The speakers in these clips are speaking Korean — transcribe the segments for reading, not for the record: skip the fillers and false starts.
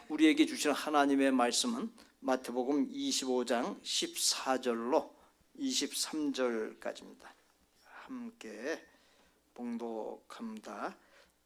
우리에게 주시는 하나님의 말씀은 마태복음 25장 14절로 23절까지입니다. 함께 봉독합니다.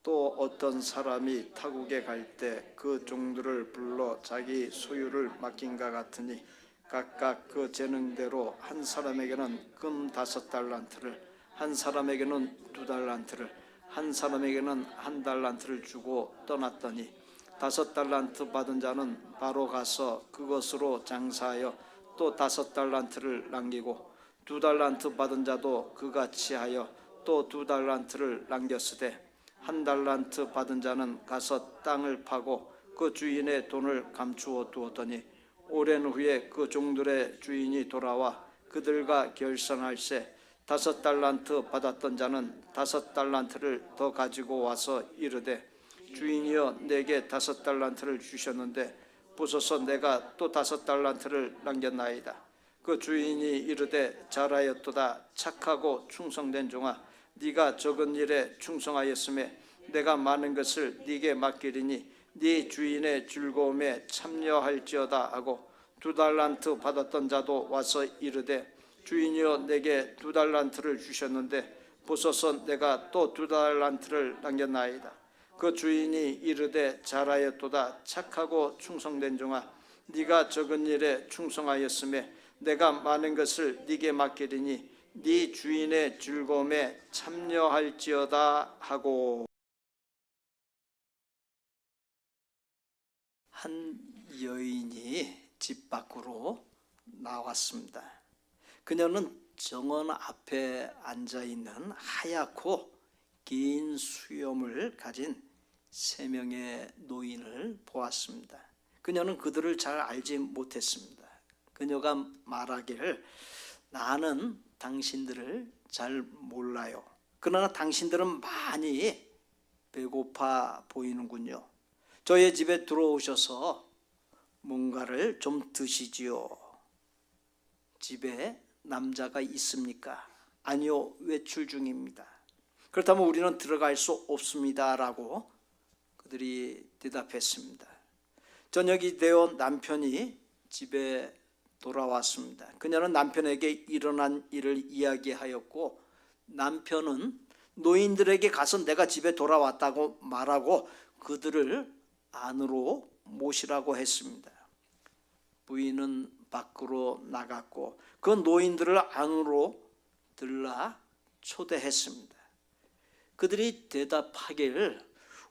또 어떤 사람이 타국에 갈 때 그 종들을 불러 자기 소유를 맡긴가 같으니 각각 그 재능대로 한 사람에게는 금 5달란트를, 한 사람에게는 2달란트를, 한 사람에게는 1달란트를 주고 떠났더니 5달란트 받은 자는 바로 가서 그것으로 장사하여 또 5달란트를 남기고 2달란트 받은 자도 그같이 하여 또 2달란트를 남겼으되 1달란트 받은 자는 가서 땅을 파고 그 주인의 돈을 감추어 두었더니 오랜 후에 그 종들의 주인이 돌아와 그들과 결산할세 5달란트 받았던 자는 5달란트를 더 가지고 와서 이르되 주인이여 내게 5달란트를 주셨는데 보소서 내가 또 5달란트를 남겼나이다. 그 주인이 이르되 잘하였도다. 착하고 충성된 종아, 네가 적은 일에 충성하였음에 내가 많은 것을 네게 맡기리니 네 주인의 즐거움에 참여할지어다 하고 2달란트 받았던 자도 와서 이르되 주인이여 내게 2달란트를 주셨는데 보소서 내가 또 2달란트를 남겼나이다. 그 주인이 이르되 잘하였도다. 착하고 충성된 종아, 네가 적은 일에 충성하였음에 내가 많은 것을 네게 맡기리니 네 주인의 즐거움에 참여할지어다 하고. 한 여인이 집 밖으로 나왔습니다. 그녀는 정원 앞에 앉아있는 하얗고 긴 수염을 가진 3명의 노인을 보았습니다. 그녀는 그들을 잘 알지 못했습니다. 그녀가 말하기를 나는 당신들을 잘 몰라요. 그러나 당신들은 많이 배고파 보이는군요. 저의 집에 들어오셔서 뭔가를 좀 드시지요. 집에 남자가 있습니까? 아니요, 외출 중입니다. 그렇다면 우리는 들어갈 수 없습니다 라고 그들이 대답했습니다. 저녁이 되어 남편이 집에 돌아왔습니다. 그녀는 남편에게 일어난 일을 이야기하였고 남편은 노인들에게 가서 내가 집에 돌아왔다고 말하고 그들을 안으로 모시라고 했습니다. 부인은 밖으로 나갔고 그 노인들을 안으로 들라 초대했습니다. 그들이 대답하길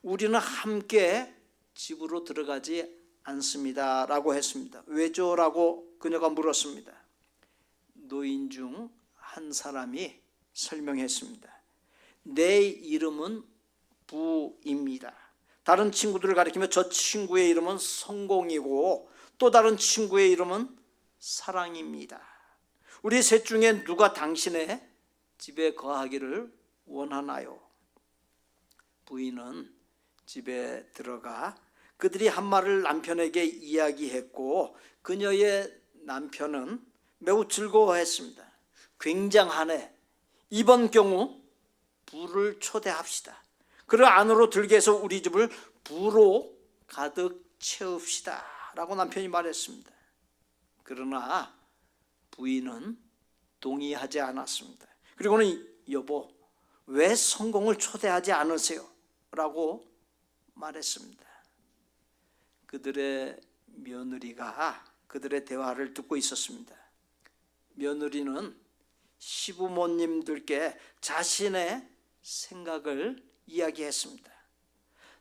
우리는 함께 집으로 들어가지 않습니다 라고 했습니다. 왜죠? 라고 그녀가 물었습니다. 노인 중 한 사람이 설명했습니다. 내 이름은 부입니다. 다른 친구들을 가리키며 저 친구의 이름은 성공이고 또 다른 친구의 이름은 사랑입니다. 우리 셋 중에 누가 당신의 집에 거하기를 원하나요? 부인은 집에 들어가 그들이 한 말을 남편에게 이야기했고 그녀의 남편은 매우 즐거워했습니다. 굉장하네. 이번 경우 부를 초대합시다. 그를 안으로 들게 해서 우리 집을 부로 가득 채웁시다 라고 남편이 말했습니다. 그러나 부인은 동의하지 않았습니다. 그리고는 여보, 왜 성공을 초대하지 않으세요? 라고 말했습니다. 그들의 며느리가 그들의 대화를 듣고 있었습니다. 며느리는 시부모님들께 자신의 생각을 이야기했습니다.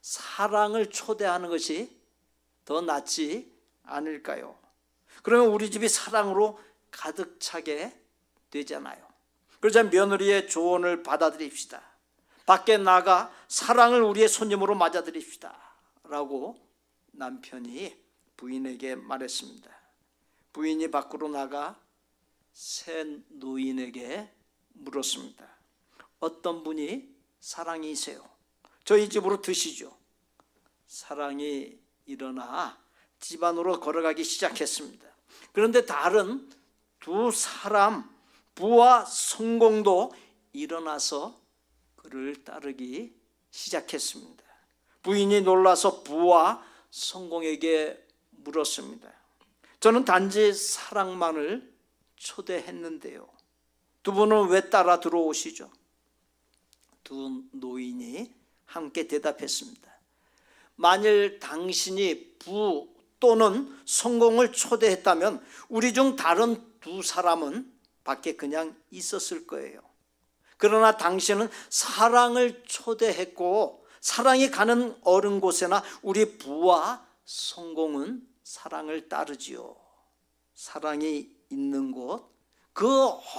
사랑을 초대하는 것이 더 낫지 않을까요? 그러면 우리 집이 사랑으로 가득 차게 되잖아요. 그러자 며느리의 조언을 받아들입시다. 밖에 나가 사랑을 우리의 손님으로 맞아들입시다 라고 남편이 부인에게 말했습니다. 부인이 밖으로 나가 새 노인에게 물었습니다. 어떤 분이 사랑이세요? 저희 집으로 드시죠. 사랑이 일어나 집 안으로 걸어가기 시작했습니다. 그런데 다른 2사람 부와 성공도 일어나서 그를 따르기 시작했습니다. 부인이 놀라서 부와 성공에게 물었습니다. 저는 단지 사랑만을 초대했는데요. 두 분은 왜 따라 들어오시죠? 두 노인이 함께 대답했습니다. 만일 당신이 부 또는 성공을 초대했다면 우리 중 다른 두 사람은 밖에 그냥 있었을 거예요. 그러나 당신은 사랑을 초대했고 사랑이 가는 어른 곳에나 우리 부와 성공은 사랑을 따르지요. 사랑이 있는 곳, 그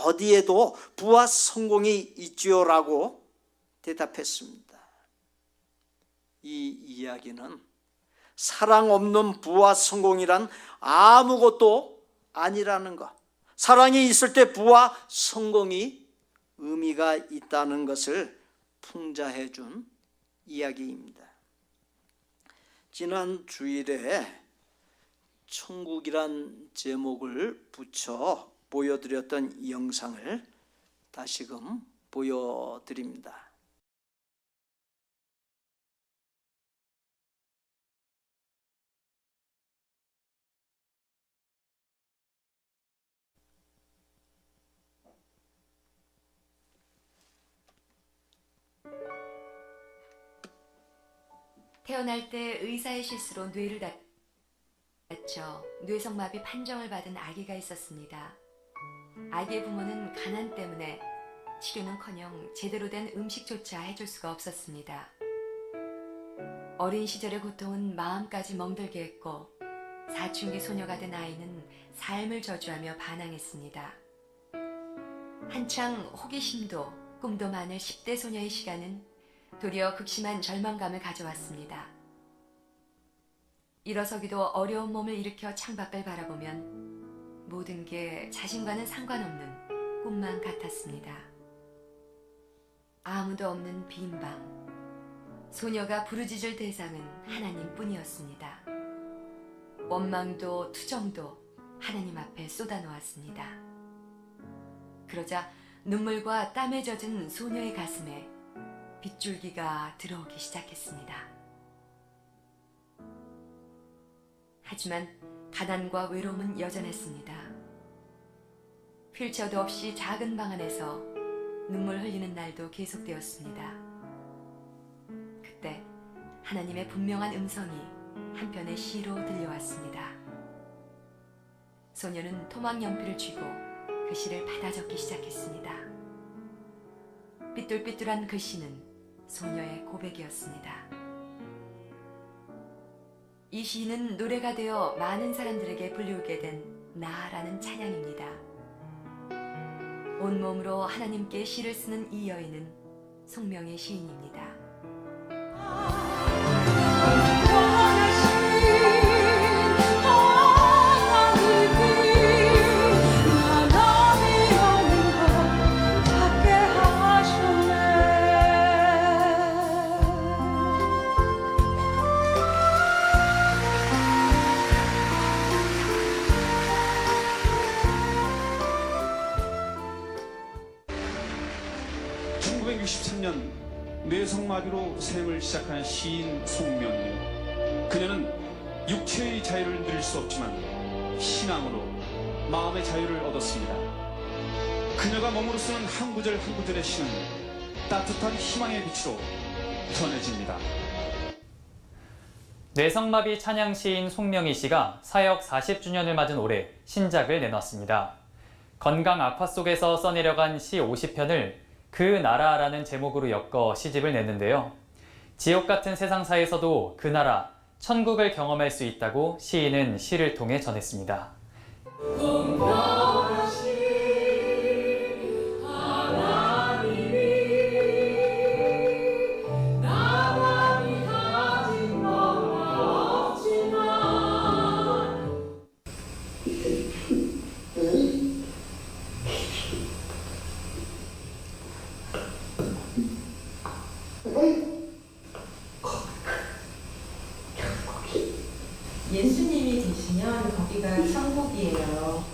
어디에도 부와 성공이 있지요라고 대답했습니다. 이 이야기는 사랑 없는 부와 성공이란 아무것도 아니라는 것, 사랑이 있을 때 부와 성공이 의미가 있다는 것을 풍자해 준 이야기입니다. 지난 주일에 천국이란 제목을 붙여 보여드렸던 이 영상을 다시금 보여드립니다. 태어날 때 의사의 실수로 뇌를 다쳐 뇌성마비 판정을 받은 아기가 있었습니다. 아기의 부모는 가난 때문에 치료는커녕 제대로 된 음식조차 해줄 수가 없었습니다. 어린 시절의 고통은 마음까지 멍들게 했고 사춘기 소녀가 된 아이는 삶을 저주하며 반항했습니다. 한창 호기심도 꿈도 많을 10대 소녀의 시간은 도리어 극심한 절망감을 가져왔습니다. 일어서기도 어려운 몸을 일으켜 창밖을 바라보면 모든 게 자신과는 상관없는 꿈만 같았습니다. 아무도 없는 빈 방, 소녀가 부르짖을 대상은 하나님뿐이었습니다. 원망도 투정도 하나님 앞에 쏟아놓았습니다. 그러자 눈물과 땀에 젖은 소녀의 가슴에 빗줄기가 들어오기 시작했습니다. 하지만 가난과 외로움은 여전했습니다. 휠체어도 없이 작은 방 안에서 눈물 흘리는 날도 계속되었습니다. 그때 하나님의 분명한 음성이 한편의 시로 들려왔습니다. 소녀는 토막 연필을 쥐고 그 시를 받아 적기 시작했습니다. 삐뚤삐뚤한 글씨는 소녀의 고백이었습니다. 이 시는 노래가 되어 많은 사람들에게 불리우게 된 나라는 찬양입니다. 온몸으로 하나님께 시를 쓰는 이 여인은 송명의 시인입니다. 뇌성마비로 생을 시작한 시인 송명희. 그녀는 육체의 자유를 누릴 수 없지만 신앙으로 마음의 자유를 얻었습니다. 그녀가 몸으로 쓰는 한 구절 한 구절의 시는 따뜻한 희망의 빛으로 전해집니다. 뇌성마비 찬양 시인 송명희 씨가 사역 40주년을 맞은 올해 신작을 내놨습니다. 건강 악화 속에서 써내려간 시 50편을 그 나라라는 제목으로 엮어 시집을 냈는데요. 지옥 같은 세상사에서도 그 나라, 천국을 경험할 수 있다고 시인은 시를 통해 전했습니다. 예수님이 계시면 거기가 천국이에요.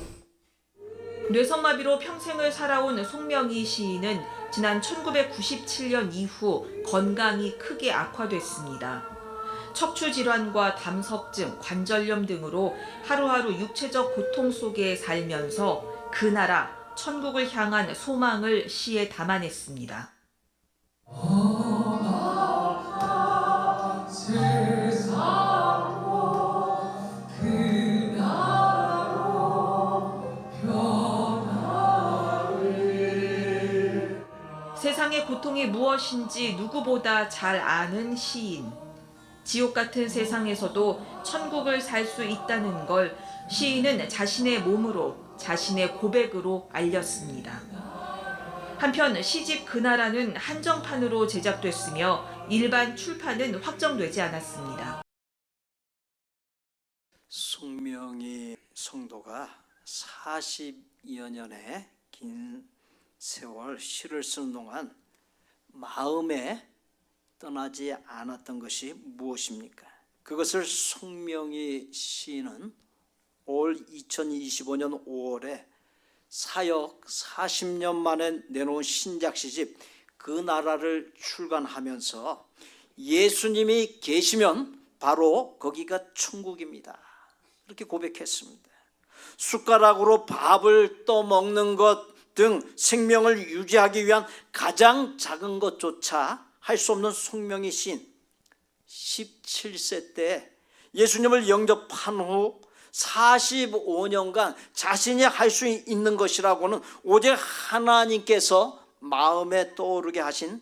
뇌성마비로 평생을 살아온 송명희 시인은 지난 1997년 이후 건강이 크게 악화됐습니다. 척추 질환과 담석증, 관절염 등으로 하루하루 육체적 고통 속에 살면서 그 나라 천국을 향한 소망을 시에 담아냈습니다. 세상의 고통이 무엇인지 누구보다 잘 아는 시인. 지옥 같은 세상에서도 천국을 살 수 있다는 걸 시인은 자신의 몸으로, 자신의 고백으로 알렸습니다. 한편 시집 그 나라는 한정판으로 제작됐으며 일반 출판은 확정되지 않았습니다. 송명희 성도가 40여 년의 긴 세월 시를 쓰는 동안 마음에 떠나지 않았던 것이 무엇입니까? 그것을 송명희 시인은 올 2025년 5월에 사역 40년 만에 내놓은 신작 시집 그 나라를 출간하면서 예수님이 계시면 바로 거기가 천국입니다. 이렇게 고백했습니다. 숟가락으로 밥을 떠먹는 것 등 생명을 유지하기 위한 가장 작은 것조차 할 수 없는 송명희 시인, 17세 때 예수님을 영접한 후 45년간 자신이 할 수 있는 것이라고는 오직 하나님께서 마음에 떠오르게 하신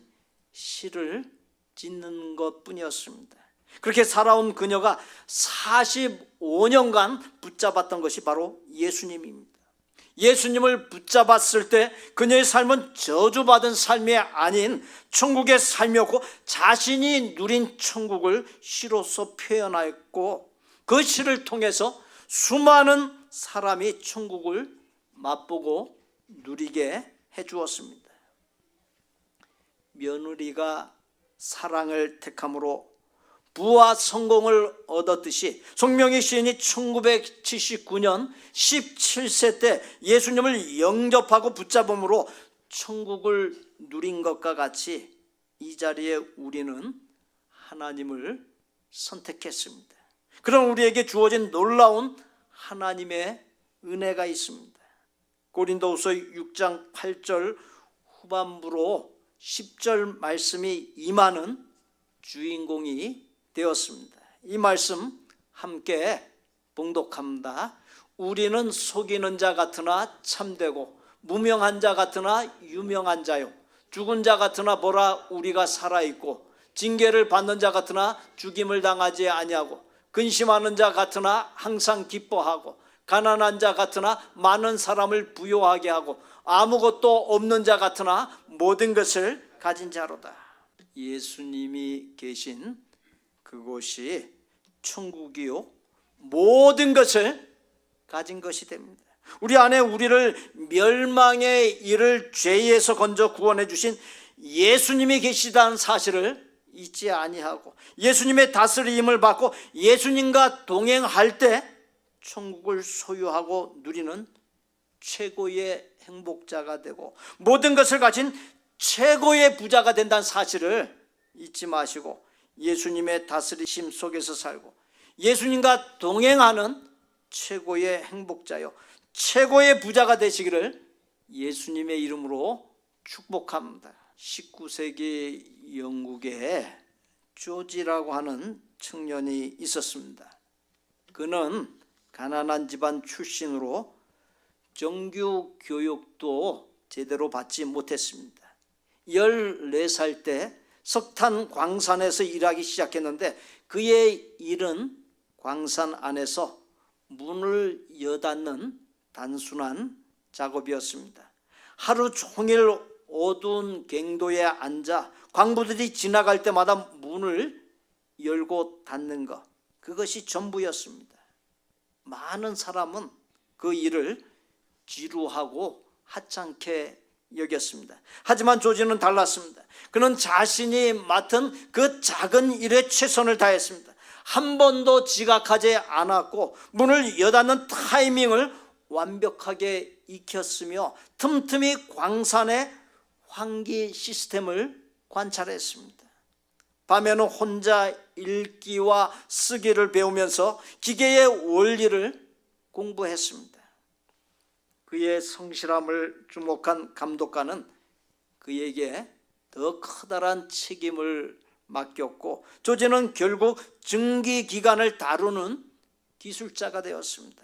시를 짓는 것뿐이었습니다. 그렇게 살아온 그녀가 45년간 붙잡았던 것이 바로 예수님입니다. 예수님을 붙잡았을 때 그녀의 삶은 저주받은 삶이 아닌 천국의 삶이었고, 자신이 누린 천국을 시로서 표현하였고, 그 시를 통해서 수많은 사람이 천국을 맛보고 누리게 해주었습니다. 며느리가 사랑을 택함으로 부와 성공을 얻었듯이 송명희 시인이 1979년 17세 때 예수님을 영접하고 붙잡음으로 천국을 누린 것과 같이 이 자리에 우리는 하나님을 선택했습니다. 그럼 우리에게 주어진 놀라운 하나님의 은혜가 있습니다. 고린도후서 6장 8절 후반부로 10절 말씀이 임하는 주인공이 되었습니다. 이 말씀 함께 봉독합니다. 우리는 속이는 자 같으나 참되고 무명한 자 같으나 유명한 자요, 죽은 자 같으나 보라 우리가 살아있고, 징계를 받는 자 같으나 죽임을 당하지 아니하고, 근심하는 자 같으나 항상 기뻐하고, 가난한 자 같으나 많은 사람을 부요하게 하고, 아무것도 없는 자 같으나 모든 것을 가진 자로다. 예수님이 계신 그곳이 천국이요, 모든 것을 가진 것이 됩니다. 우리 안에 우리를 멸망에 이를 죄에서 건져 구원해 주신 예수님이 계시다는 사실을 잊지 아니하고, 예수님의 다스림을 받고 예수님과 동행할 때 천국을 소유하고 누리는 최고의 행복자가 되고 모든 것을 가진 최고의 부자가 된다는 사실을 잊지 마시고, 예수님의 다스리심 속에서 살고 예수님과 동행하는 최고의 행복자요, 최고의 부자가 되시기를 예수님의 이름으로 축복합니다. 19세기 영국에 조지라고 하는 청년이 있었습니다. 그는 가난한 집안 출신으로 정규 교육도 제대로 받지 못했습니다. 14살 때 석탄 광산에서 일하기 시작했는데, 그의 일은 광산 안에서 문을 여닫는 단순한 작업이었습니다. 하루 종일 어두운 갱도에 앉아 광부들이 지나갈 때마다 문을 열고 닫는 것, 그것이 전부였습니다. 많은 사람은 그 일을 지루하고 하찮게 여겼습니다. 하지만 조지는 달랐습니다. 그는 자신이 맡은 그 작은 일에 최선을 다했습니다. 한 번도 지각하지 않았고 문을 여닫는 타이밍을 완벽하게 익혔으며 틈틈이 광산의 환기 시스템을 관찰했습니다. 밤에는 혼자 읽기와 쓰기를 배우면서 기계의 원리를 공부했습니다. 그의 성실함을 주목한 감독관은 그에게 더 커다란 책임을 맡겼고 조지는 결국 증기기관을 다루는 기술자가 되었습니다.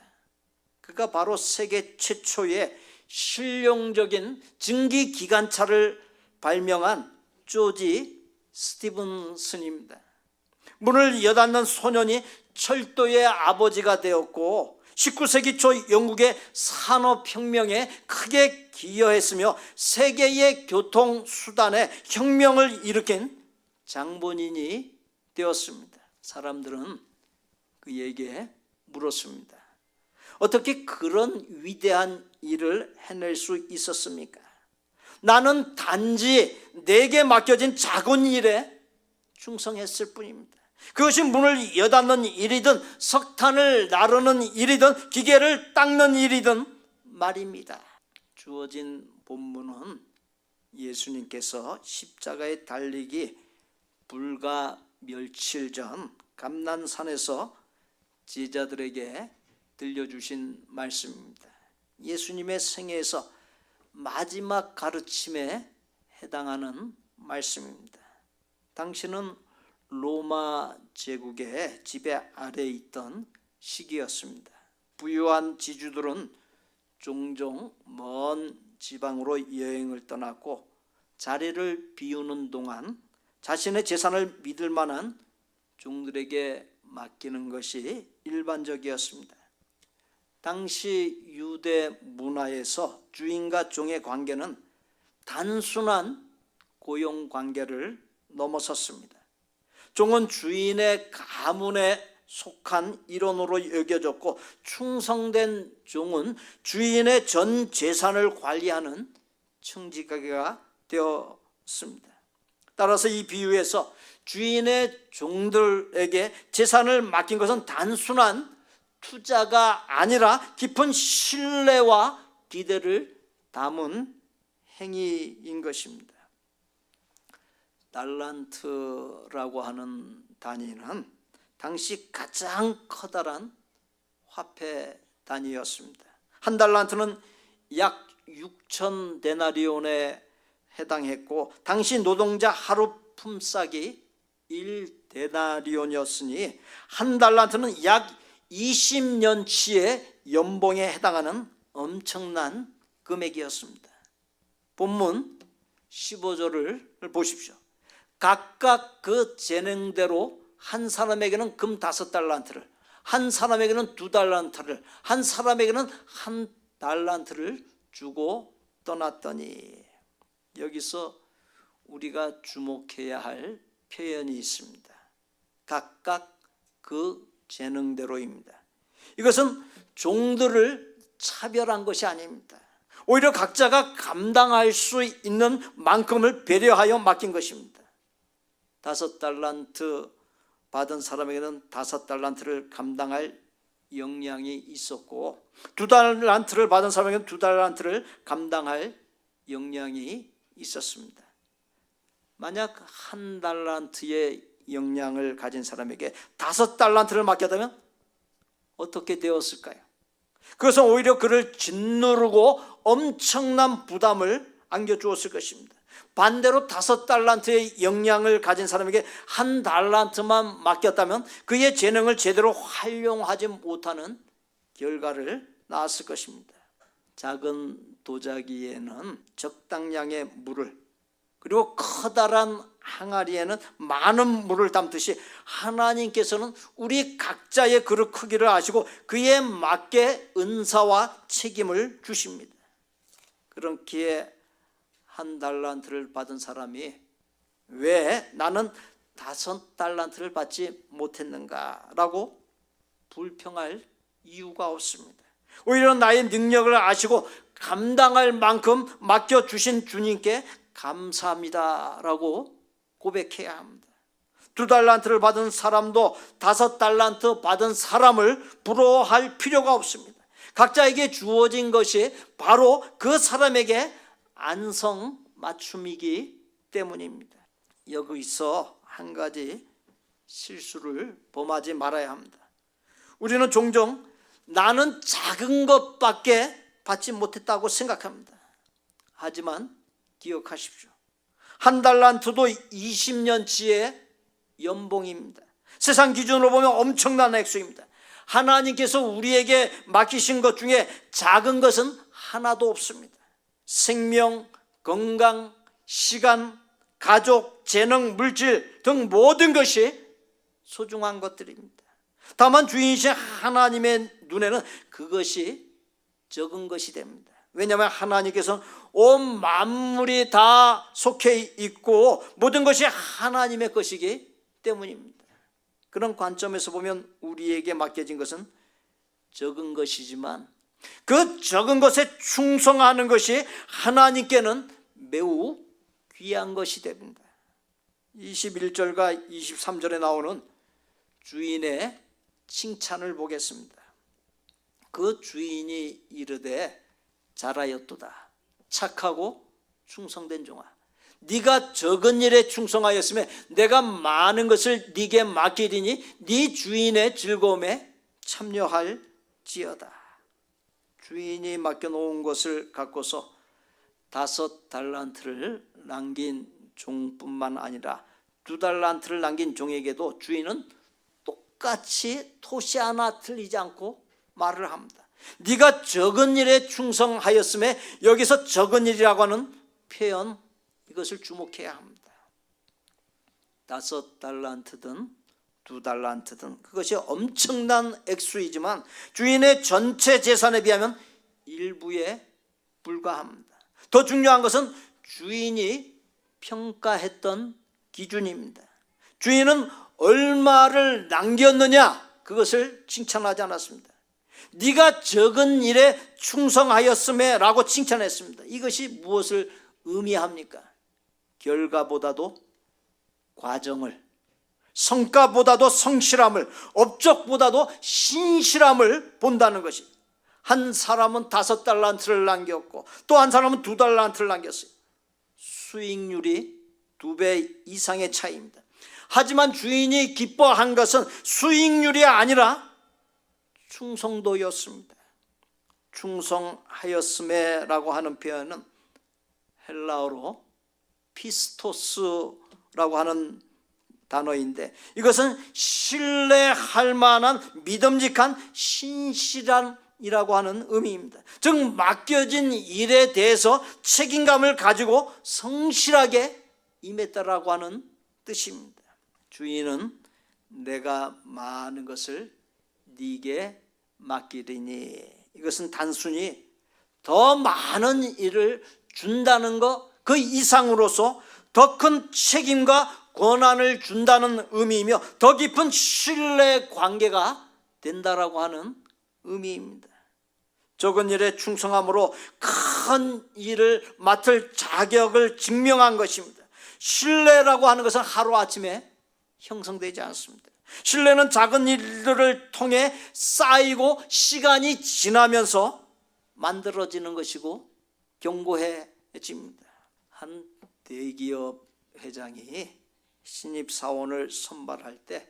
그가 바로 세계 최초의 실용적인 증기기관차를 발명한 조지 스티븐슨입니다. 문을 여닫는 소년이 철도의 아버지가 되었고 19세기 초 영국의 산업혁명에 크게 기여했으며 세계의 교통수단에 혁명을 일으킨 장본인이 되었습니다. 사람들은 그에게 물었습니다. 어떻게 그런 위대한 일을 해낼 수 있었습니까? 나는 단지 내게 맡겨진 작은 일에 충성했을 뿐입니다. 그것이 문을 여닫는 일이든 석탄을 나르는 일이든 기계를 닦는 일이든 말입니다. 주어진 본문은 예수님께서 십자가에 달리기 불과 며칠 전 감난산에서 제자들에게 들려주신 말씀입니다. 예수님의 생애에서 마지막 가르침에 해당하는 말씀입니다. 당시는 로마 제국의 지배 아래에 있던 시기였습니다. 부유한 지주들은 종종 먼 지방으로 여행을 떠났고 자리를 비우는 동안 자신의 재산을 믿을 만한 종들에게 맡기는 것이 일반적이었습니다. 당시 유대 문화에서 주인과 종의 관계는 단순한 고용 관계를 넘어섰습니다. 종은 주인의 가문에 속한 일원으로 여겨졌고 충성된 종은 주인의 전 재산을 관리하는 청지기가 되었습니다. 따라서 이 비유에서 주인의 종들에게 재산을 맡긴 것은 단순한 투자가 아니라 깊은 신뢰와 기대를 담은 행위인 것입니다. 달란트라고 하는 단위는 당시 가장 커다란 화폐 단위였습니다. 한 달란트는 약 6천 데나리온에 해당했고 당시 노동자 하루 품삯이 1데나리온이었으니 한 달란트는 약 20년치의 연봉에 해당하는 엄청난 금액이었습니다. 본문 15절을 보십시오. 각각 그 재능대로 한 사람에게는 금 5달란트를, 한 사람에게는 2달란트를, 한 사람에게는 1달란트를 주고 떠났더니, 여기서 우리가 주목해야 할 표현이 있습니다. 각각 그 재능대로입니다. 이것은 종들을 차별한 것이 아닙니다. 오히려 각자가 감당할 수 있는 만큼을 배려하여 맡긴 것입니다. 5달란트 받은 사람에게는 5달란트를 감당할 역량이 있었고 2달란트를 받은 사람에게는 2달란트를 감당할 역량이 있었습니다. 만약 1달란트의 역량을 가진 사람에게 5달란트를 맡겼다면 어떻게 되었을까요? 그것은 오히려 그를 짓누르고 엄청난 부담을 안겨주었을 것입니다. 반대로 5달란트의 역량을 가진 사람에게 1달란트만 맡겼다면 그의 재능을 제대로 활용하지 못하는 결과를 낳았을 것입니다. 작은 도자기에는 적당량의 물을, 그리고 커다란 항아리에는 많은 물을 담듯이 하나님께서는 우리 각자의 그릇 크기를 아시고 그에 맞게 은사와 책임을 주십니다. 그렇기에 1달란트를 받은 사람이 왜 나는 5달란트를 받지 못했는가라고 불평할 이유가 없습니다. 오히려 나의 능력을 아시고 감당할 만큼 맡겨주신 주님께 감사합니다라고 고백해야 합니다. 2달란트를 받은 사람도 5달란트 받은 사람을 부러워할 필요가 없습니다. 각자에게 주어진 것이 바로 그 사람에게 안성맞춤이기 때문입니다. 여기서 한 가지 실수를 범하지 말아야 합니다. 우리는 종종 나는 작은 것밖에 받지 못했다고 생각합니다. 하지만 기억하십시오. 한 달란트도 20년치의 연봉입니다. 세상 기준으로 보면 엄청난 액수입니다. 하나님께서 우리에게 맡기신 것 중에 작은 것은 하나도 없습니다. 생명, 건강, 시간, 가족, 재능, 물질 등 모든 것이 소중한 것들입니다. 다만 주인이신 하나님의 눈에는 그것이 적은 것이 됩니다. 왜냐하면 하나님께서는 온 만물이 다 속해 있고 모든 것이 하나님의 것이기 때문입니다. 그런 관점에서 보면 우리에게 맡겨진 것은 적은 것이지만 그 적은 것에 충성하는 것이 하나님께는 매우 귀한 것이 됩니다. 21절과 23절에 나오는 주인의 칭찬을 보겠습니다. 그 주인이 이르되 잘하였도다. 착하고 충성된 종아. 네가 적은 일에 충성하였으면 내가 많은 것을 네게 맡기리니 네 주인의 즐거움에 참여할지어다. 주인이 맡겨놓은 것을 갖고서 5 달란트를 남긴 종뿐만 아니라 2 달란트를 남긴 종에게도 주인은 똑같이 토시 하나 틀리지 않고 말을 합니다. 네가 적은 일에 충성하였음에 여기서 적은 일이라고 하는 표현, 이것을 주목해야 합니다. 5 달란트든 2 달란트든 그것이 엄청난 액수이지만 주인의 전체 재산에 비하면 일부에 불과합니다. 더 중요한 것은 주인이 평가했던 기준입니다. 주인은 얼마를 남겼느냐, 그것을 칭찬하지 않았습니다. 네가 적은 일에 충성하였음에 라고 칭찬했습니다. 이것이 무엇을 의미합니까? 결과보다도 과정을, 성과보다도 성실함을, 업적보다도 신실함을 본다는 것이. 한 사람은 5 달란트를 남겼고 또 한 사람은 2 달란트를 남겼어요. 수익률이 2배 이상의 차이입니다. 하지만 주인이 기뻐한 것은 수익률이 아니라 충성도였습니다. 충성하였음에 라고 하는 표현은 헬라어로 피스토스라고 하는 단어인데 이것은 신뢰할 만한 믿음직한 신실한이라고 하는 의미입니다. 즉 맡겨진 일에 대해서 책임감을 가지고 성실하게 임했다라고 하는 뜻입니다. 주인은 내가 많은 것을 네게 맡기리니, 이것은 단순히 더 많은 일을 준다는 것 그 이상으로서 더 큰 책임과 권한을 준다는 의미이며 더 깊은 신뢰 관계가 된다라고 하는 의미입니다. 적은 일에 충성함으로 큰 일을 맡을 자격을 증명한 것입니다. 신뢰라고 하는 것은 하루아침에 형성되지 않습니다. 신뢰는 작은 일들을 통해 쌓이고 시간이 지나면서 만들어지는 것이고 견고해집니다. 한 대기업 회장이 신입사원을 선발할 때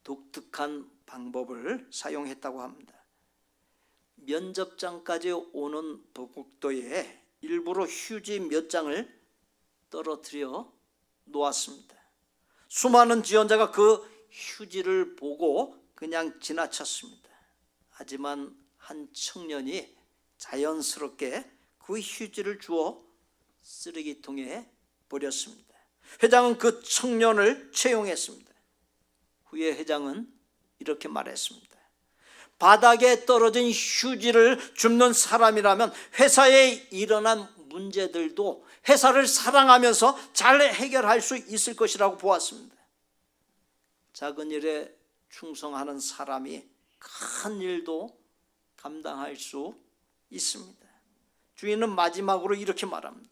독특한 방법을 사용했다고 합니다. 면접장까지 오는 복도에 일부러 휴지 몇 장을 떨어뜨려 놓았습니다. 수많은 지원자가 그 휴지를 보고 그냥 지나쳤습니다. 하지만 한 청년이 자연스럽게 그 휴지를 주워 쓰레기통에 버렸습니다. 회장은 그 청년을 채용했습니다. 후에 회장은 이렇게 말했습니다. 바닥에 떨어진 휴지를 줍는 사람이라면 회사에 일어난 문제들도 회사를 사랑하면서 잘 해결할 수 있을 것이라고 보았습니다. 작은 일에 충성하는 사람이 큰 일도 감당할 수 있습니다. 주인은 마지막으로 이렇게 말합니다.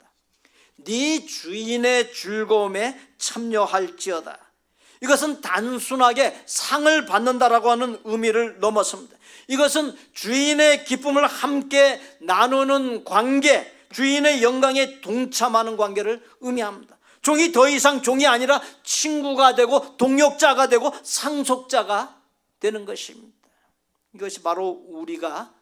네 주인의 즐거움에 참여할지어다. 이것은 단순하게 상을 받는다라고 하는 의미를 넘어섭니다. 이것은 주인의 기쁨을 함께 나누는 관계, 주인의 영광에 동참하는 관계를 의미합니다. 종이 더 이상 종이 아니라 친구가 되고 동역자가 되고 상속자가 되는 것입니다. 이것이 바로 우리가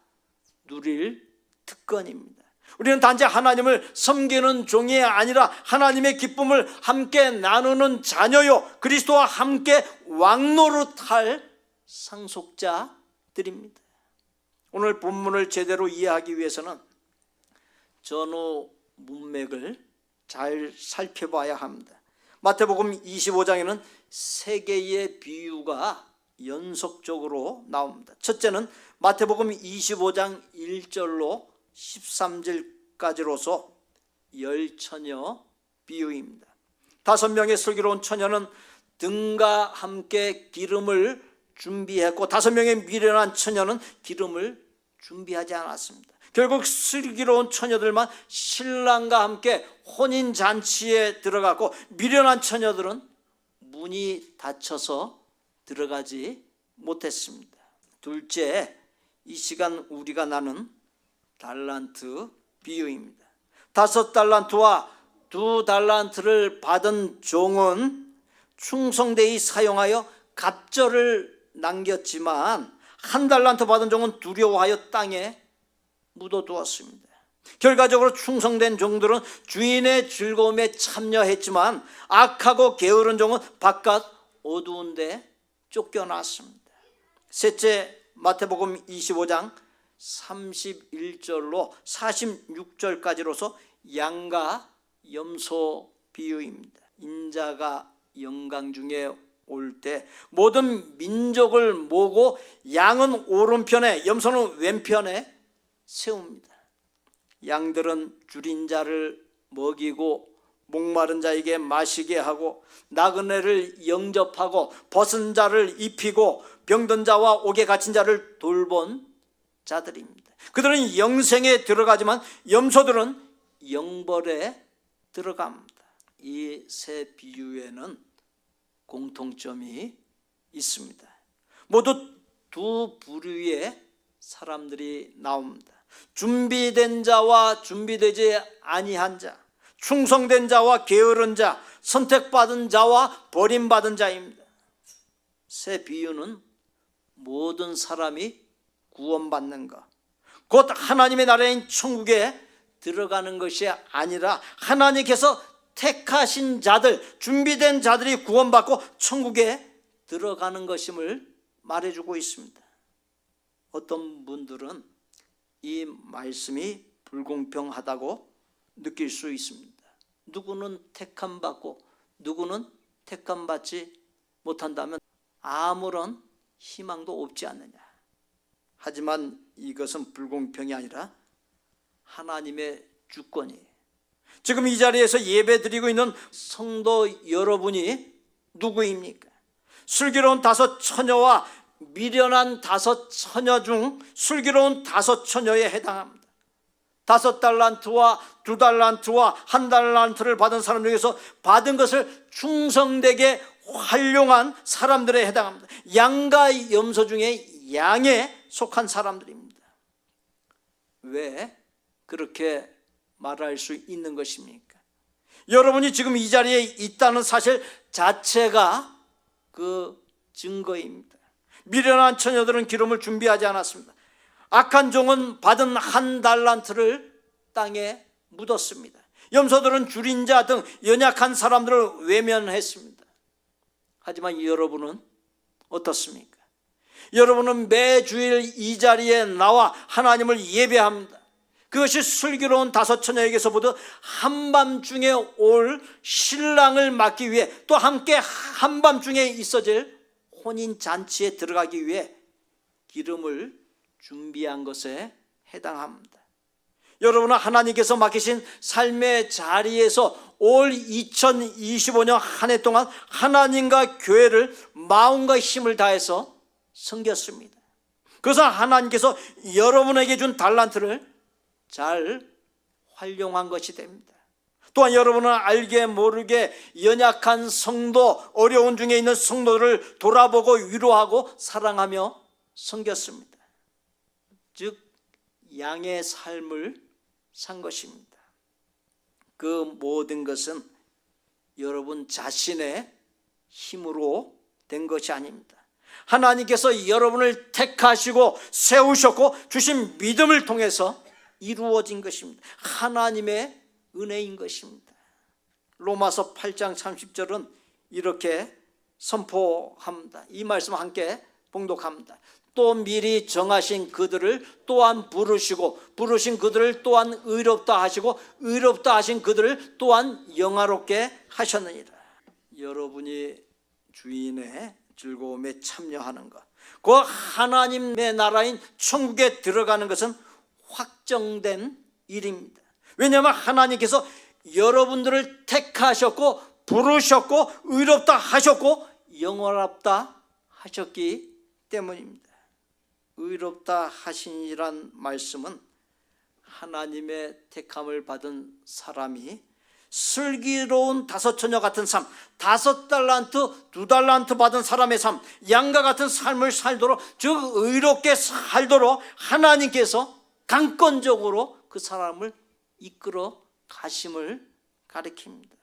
누릴 특권입니다. 우리는 단지 하나님을 섬기는 종이 아니라 하나님의 기쁨을 함께 나누는 자녀요, 그리스도와 함께 왕노릇할 상속자들입니다. 오늘 본문을 제대로 이해하기 위해서는 전후 문맥을 잘 살펴봐야 합니다. 마태복음 25장에는 세 개의 비유가 연속적으로 나옵니다. 첫째는 마태복음 25장 1절로 13절까지로서 열처녀 비유입니다. 5명의 슬기로운 처녀는 등과 함께 기름을 준비했고 5명의 미련한 처녀는 기름을 준비하지 않았습니다. 결국 슬기로운 처녀들만 신랑과 함께 혼인잔치에 들어갔고 미련한 처녀들은 문이 닫혀서 들어가지 못했습니다. 둘째, 이 시간 우리가 나눈 달란트 비유입니다. 5달란트와 2달란트를 받은 종은 충성되이 사용하여 갑절을 남겼지만 1달란트 받은 종은 두려워하여 땅에 묻어두었습니다. 결과적으로 충성된 종들은 주인의 즐거움에 참여했지만 악하고 게으른 종은 바깥 어두운 데 쫓겨났습니다. 셋째, 마태복음 25장 31절로 46절까지로서 양과 염소 비유입니다. 인자가 영광 중에 올 때 모든 민족을 모으고 양은 오른편에 염소는 왼편에 세웁니다. 양들은 줄인 자를 먹이고 목마른 자에게 마시게 하고 나그네를 영접하고 벗은 자를 입히고 병든 자와 옥에 갇힌 자를 돌본 자들입니다. 그들은 영생에 들어가지만 염소들은 영벌에 들어갑니다. 이 세 비유에는 공통점이 있습니다. 모두 두 부류의 사람들이 나옵니다. 준비된 자와 준비되지 아니한 자, 충성된 자와 게으른 자, 선택받은 자와 버림받은 자입니다. 세 비유는 모든 사람이 구원받는 것, 곧 하나님의 나라인 천국에 들어가는 것이 아니라 하나님께서 택하신 자들, 준비된 자들이 구원받고 천국에 들어가는 것임을 말해주고 있습니다. 어떤 분들은 이 말씀이 불공평하다고 느낄 수 있습니다. 누구는 택함받고 누구는 택함받지 못한다면 아무런 희망도 없지 않느냐. 하지만 이것은 불공평이 아니라 하나님의 주권이에요. 지금 이 자리에서 예배드리고 있는 성도 여러분이 누구입니까? 슬기로운 5 처녀와 미련한 5 처녀 중 슬기로운 5 처녀에 해당합니다. 5달란트와 2달란트와 1달란트를 받은 사람 중에서 받은 것을 충성되게 활용한 사람들에 해당합니다. 양과 염소 중에 양에 속한 사람들입니다. 왜 그렇게 말할 수 있는 것입니까? 여러분이 지금 이 자리에 있다는 사실 자체가 그 증거입니다. 미련한 처녀들은 기름을 준비하지 않았습니다. 악한 종은 받은 1달란트를 땅에 묻었습니다. 염소들은 줄인 자 등 연약한 사람들을 외면했습니다. 하지만 여러분은 어떻습니까? 여러분은 매주일 이 자리에 나와 하나님을 예배합니다. 그것이 슬기로운 5 처녀에게서 보듯 한밤중에 올 신랑을 맞기 위해 또 함께 한밤중에 있어질 혼인잔치에 들어가기 위해 기름을 준비한 것에 해당합니다. 여러분은 하나님께서 맡기신 삶의 자리에서 올 2025년 한 해 동안 하나님과 교회를 마음과 힘을 다해서 섬겼습니다. 그래서 하나님께서 여러분에게 준 달란트를 잘 활용한 것이 됩니다. 또한 여러분은 알게 모르게 연약한 성도, 어려운 중에 있는 성도들을 돌아보고 위로하고 사랑하며 섬겼습니다. 즉 양의 삶을 산 것입니다. 그 모든 것은 여러분 자신의 힘으로 된 것이 아닙니다. 하나님께서 여러분을 택하시고 세우셨고 주신 믿음을 통해서 이루어진 것입니다. 하나님의 은혜인 것입니다. 로마서 8장 30절은 이렇게 선포합니다. 이 말씀 함께 봉독합니다. 또 미리 정하신 그들을 또한 부르시고 부르신 그들을 또한 의롭다 하시고 의롭다 하신 그들을 또한 영화롭게 하셨느니라. 여러분이 주인의 즐거움에 참여하는 것, 그 하나님의 나라인 천국에 들어가는 것은 확정된 일입니다. 왜냐하면 하나님께서 여러분들을 택하셨고 부르셨고 의롭다 하셨고 영원합다 하셨기 때문입니다. 의롭다 하시니란 말씀은 하나님의 택함을 받은 사람이 슬기로운 5처녀 같은 삶, 5달란트, 2달란트 받은 사람의 삶, 양과 같은 삶을 살도록, 즉 의롭게 살도록 하나님께서 강권적으로 그 사람을 이끌어 가심을 가리킵니다.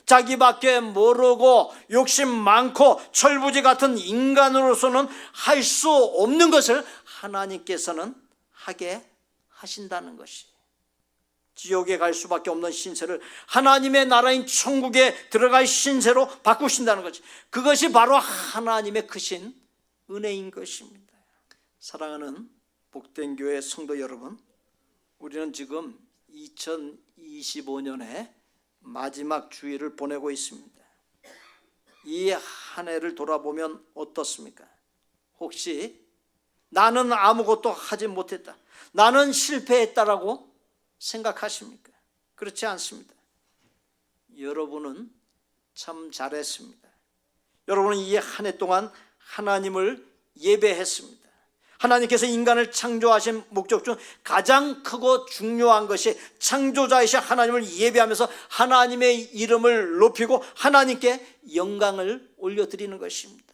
자기밖에 모르고 욕심 많고 철부지 같은 인간으로서는 할 수 없는 것을 하나님께서는 하게 하신다는 것이, 지옥에 갈 수밖에 없는 신세를 하나님의 나라인 천국에 들어갈 신세로 바꾸신다는 것이, 그것이 바로 하나님의 크신 은혜인 것입니다. 사랑하는 복된 교회 성도 여러분, 우리는 지금 2025년에 마지막 주일을 보내고 있습니다. 이 한 해를 돌아보면 어떻습니까? 혹시 나는 아무것도 하지 못했다, 나는 실패했다라고 생각하십니까? 그렇지 않습니다. 여러분은 참 잘했습니다. 여러분은 이 한 해 동안 하나님을 예배했습니다. 하나님께서 인간을 창조하신 목적 중 가장 크고 중요한 것이 창조자이신 하나님을 예배하면서 하나님의 이름을 높이고 하나님께 영광을 올려드리는 것입니다.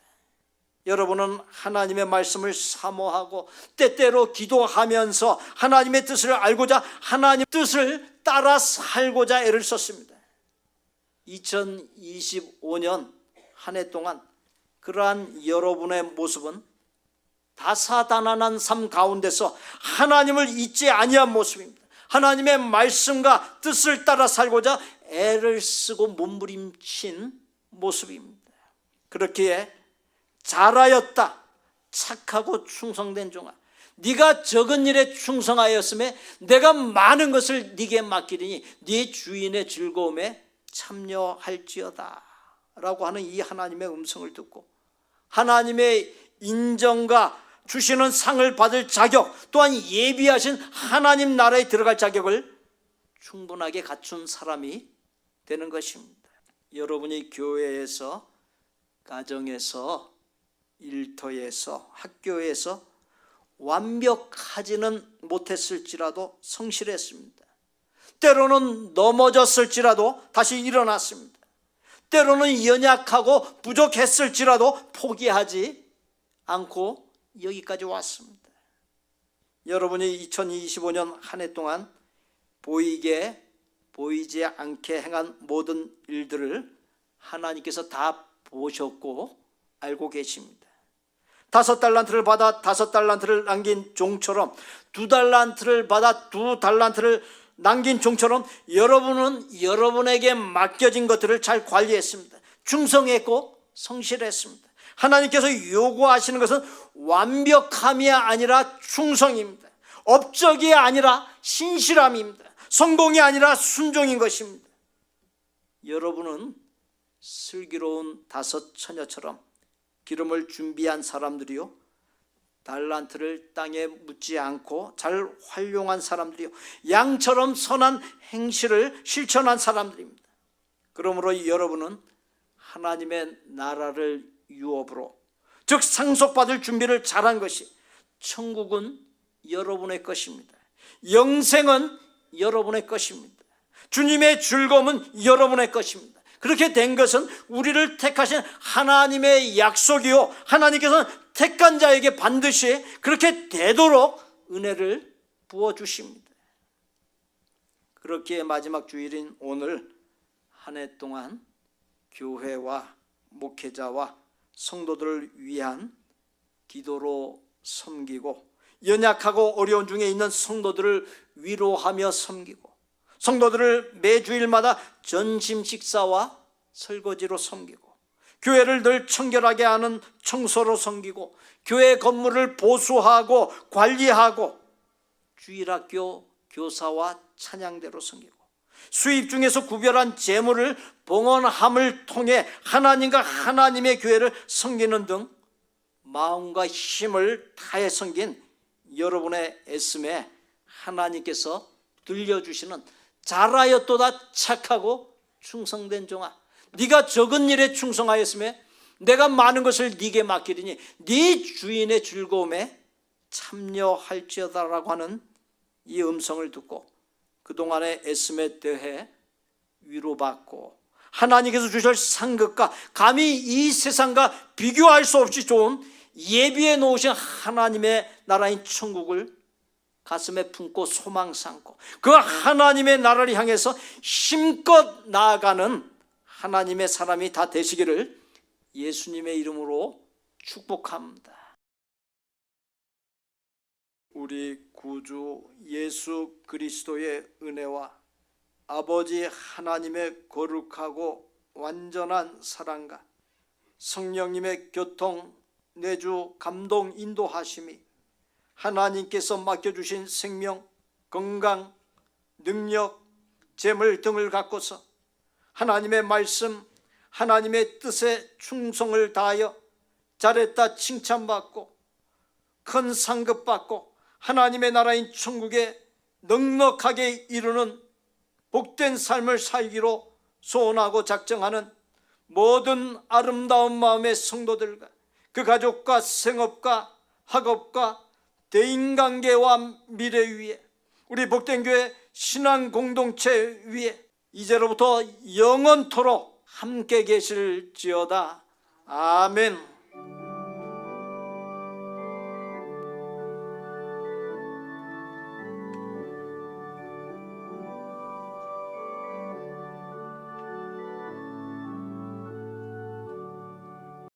여러분은 하나님의 말씀을 사모하고 때때로 기도하면서 하나님의 뜻을 알고자 하나님의 뜻을 따라 살고자 애를 썼습니다. 2025년 한 해 동안 그러한 여러분의 모습은 다사다난한 삶 가운데서 하나님을 잊지 아니한 모습입니다. 하나님의 말씀과 뜻을 따라 살고자 애를 쓰고 몸부림친 모습입니다. 그렇기에 잘하였다, 착하고 충성된 종아, 네가 적은 일에 충성하였음에 내가 많은 것을 네게 맡기리니 네 주인의 즐거움에 참여할지어다 라고 하는 이 하나님의 음성을 듣고 하나님의 인정과 주시는 상을 받을 자격, 또한 예비하신 하나님 나라에 들어갈 자격을 충분하게 갖춘 사람이 되는 것입니다. 여러분이 교회에서, 가정에서, 일터에서, 학교에서 완벽하지는 못했을지라도 성실했습니다. 때로는 넘어졌을지라도 다시 일어났습니다. 때로는 연약하고 부족했을지라도 포기하지 않고 여기까지 왔습니다. 여러분이 2025년 한 해 동안 보이게 보이지 않게 행한 모든 일들을 하나님께서 다 보셨고 알고 계십니다. 5달란트를 받아 5달란트를 남긴 종처럼, 2달란트를 받아 2달란트를 남긴 종처럼 여러분은 여러분에게 맡겨진 것들을 잘 관리했습니다. 충성했고 성실했습니다. 하나님께서 요구하시는 것은 완벽함이 아니라 충성입니다. 업적이 아니라 신실함입니다. 성공이 아니라 순종인 것입니다. 여러분은 슬기로운 5처녀처럼 기름을 준비한 사람들이요, 달란트를 땅에 묻지 않고 잘 활용한 사람들이요, 양처럼 선한 행실을 실천한 사람들입니다. 그러므로 여러분은 하나님의 나라를 유업으로, 즉 상속받을 준비를 잘한 것이, 천국은 여러분의 것입니다. 영생은 여러분의 것입니다. 주님의 즐거움은 여러분의 것입니다. 그렇게 된 것은 우리를 택하신 하나님의 약속이요, 하나님께서는 택한 자에게 반드시 그렇게 되도록 은혜를 부어주십니다. 그렇기에 마지막 주일인 오늘 한 해 동안 교회와 목회자와 성도들을 위한 기도로 섬기고, 연약하고 어려운 중에 있는 성도들을 위로하며 섬기고, 성도들을 매주일마다 점심 식사와 설거지로 섬기고, 교회를 늘 청결하게 하는 청소로 섬기고, 교회 건물을 보수하고 관리하고, 주일학교 교사와 찬양대로 섬기고, 수입 중에서 구별한 재물을 봉헌함을 통해 하나님과 하나님의 교회를 섬기는 등 마음과 힘을 다해 섬긴 여러분의 애씀에 하나님께서 들려주시는 잘하였도다 착하고 충성된 종아, 네가 적은 일에 충성하였으며 내가 많은 것을 네게 맡기리니 네 주인의 즐거움에 참여할지어다라고 하는 이 음성을 듣고 그동안의 애씀에 대해 위로받고, 하나님께서 주실 상급과 감히 이 세상과 비교할 수 없이 좋은 예비해 놓으신 하나님의 나라인 천국을 가슴에 품고 소망 삼고 그 하나님의 나라를 향해서 힘껏 나아가는 하나님의 사람이 다 되시기를 예수님의 이름으로 축복합니다. 우리 구주 예수 그리스도의 은혜와 아버지 하나님의 거룩하고 완전한 사랑과 성령님의 교통, 내주, 감동, 인도하심이 하나님께서 맡겨주신 생명, 건강, 능력, 재물 등을 갖고서 하나님의 말씀, 하나님의 뜻에 충성을 다하여 잘했다 칭찬받고 큰 상급받고 하나님의 나라인 천국에 넉넉하게 이루는 복된 삶을 살기로 소원하고 작정하는 모든 아름다운 마음의 성도들과 그 가족과 생업과 학업과 대인관계와 미래 위에 우리 복된 교회 신앙 공동체 위에 이제로부터 영원토록 함께 계실지어다. 아멘.